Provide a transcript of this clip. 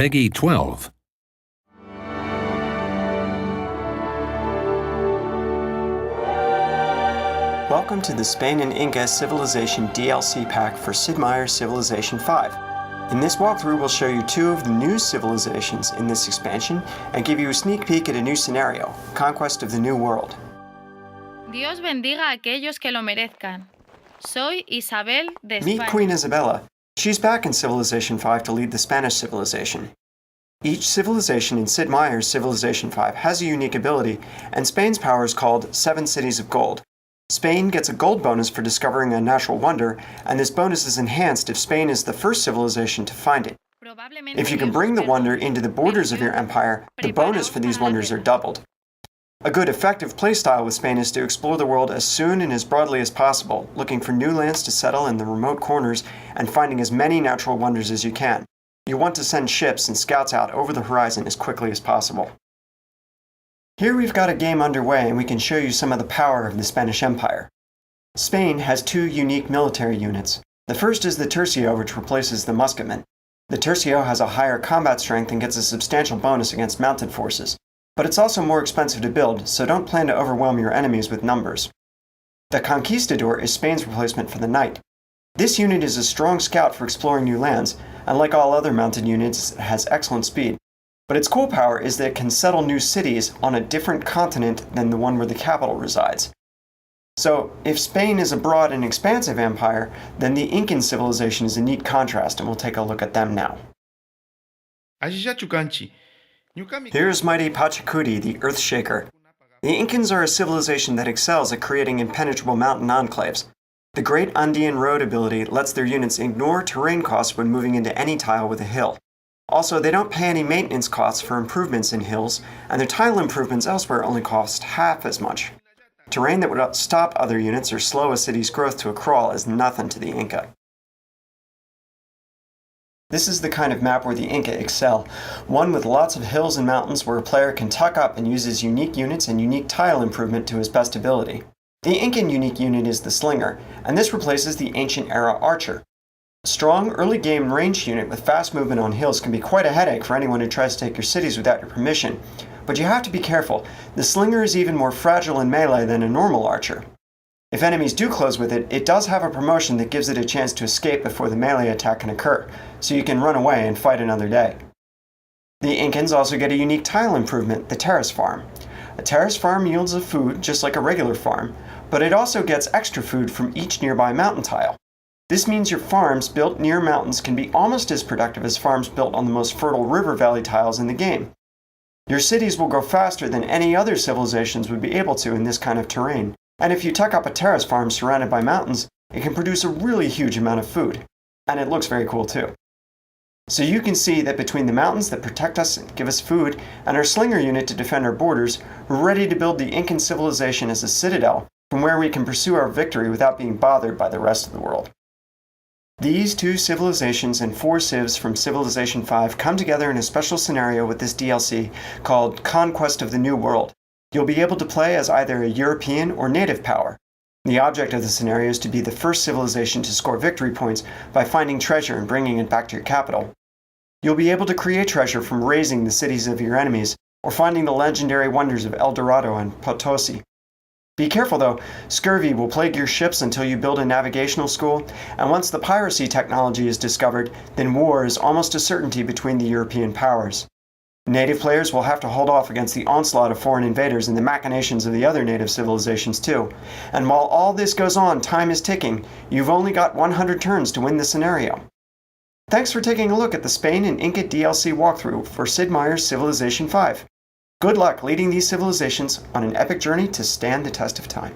Peggy 12. Welcome to the Spain and Inca Civilization DLC pack for Sid Meier'S Civilization 5. In this walkthrough, we'll show you two of the new civilizations in this expansion and give you a sneak peek at a new scenario, Conquest of the New World. Dios bendiga a aquellos que lo merezcan. Soy Isabel de Meet Spagna. Queen Isabella. She's back in Civilization 5 to lead the Spanish civilization. Each civilization in Sid Meier'S Civilization 5 has a unique ability, and Spain's power is called 7 Cities of Gold. Spain gets a gold bonus for discovering a natural wonder, and this bonus is enhanced if Spain is the first civilization to find it. If you can bring the wonder into the borders of your empire, the bonus for these wonders are doubled. A good effective playstyle with Spain is to explore the world as soon and as broadly as possible, looking for new lands to settle in the remote corners and finding as many natural wonders as you can. You want to send ships and scouts out over the horizon as quickly as possible. Here we've got a game underway and we can show you some of the power of the Spanish Empire. Spain has two unique military units. The first is the Tercio, which replaces the musketman. The Tercio has a higher combat strength and gets a substantial bonus against mounted forces. But it's also more expensive to build, so don't plan to overwhelm your enemies with numbers. The Conquistador is Spain's replacement for the Knight. This unit is a strong scout for exploring new lands, and like all other mounted units, it has excellent speed. But its cool power is that it can settle new cities on a different continent than the one where the capital resides. So, if Spain is a broad and expansive empire, then the Incan civilization is a neat contrast, and we'll take a look at them now. Here's mighty Pachacuti, the Earthshaker. The Incans are a civilization that excels at creating impenetrable mountain enclaves. The Great Andean Road ability lets their units ignore terrain costs when moving into any tile with a hill. Also, they don't pay any maintenance costs for improvements in hills, and their tile improvements elsewhere only cost half as much. Terrain that would stop other units or slow a city's growth to a crawl is nothing to the Inca. This is the kind of map where the Inca excel, one with lots of hills and mountains where a player can tuck up and use his unique units and unique tile improvement to his best ability. The Incan unique unit is the Slinger, and this replaces the ancient era Archer. A strong, early game ranged unit with fast movement on hills can be quite a headache for anyone who tries to take your cities without your permission, but you have to be careful. The Slinger is even more fragile in melee than a normal Archer. If enemies do close with it, it does have a promotion that gives it a chance to escape before the melee attack can occur, so you can run away and fight another day. The Incans also get a unique tile improvement, the Terrace Farm. A Terrace Farm yields a food just like a regular farm, but it also gets extra food from each nearby mountain tile. This means your farms built near mountains can be almost as productive as farms built on the most fertile river valley tiles in the game. Your cities will grow faster than any other civilizations would be able to in this kind of terrain, and if you tuck up a terrace farm surrounded by mountains, it can produce a really huge amount of food. And it looks very cool too. So you can see that between the mountains that protect us and give us food, and our Slinger unit to defend our borders, we're ready to build the Incan civilization as a citadel, from where we can pursue our victory without being bothered by the rest of the world. These two civilizations and 4 civs from Civilization 5 come together in a special scenario with this DLC called Conquest of the New World. You'll be able to play as either a European or native power. The object of the scenario is to be the first civilization to score victory points by finding treasure and bringing it back to your capital. You'll be able to create treasure from razing the cities of your enemies or finding the legendary wonders of El Dorado and Potosi. Be careful though, scurvy will plague your ships until you build a navigational school, and once the piracy technology is discovered, then war is almost a certainty between the European powers. Native players will have to hold off against the onslaught of foreign invaders and the machinations of the other native civilizations too. And while all this goes on, time is ticking. You've only got 100 turns to win the scenario. Thanks for taking a look at the Spain and Inca DLC walkthrough for Sid Meier'S Civilization 5. Good luck leading these civilizations on an epic journey to stand the test of time.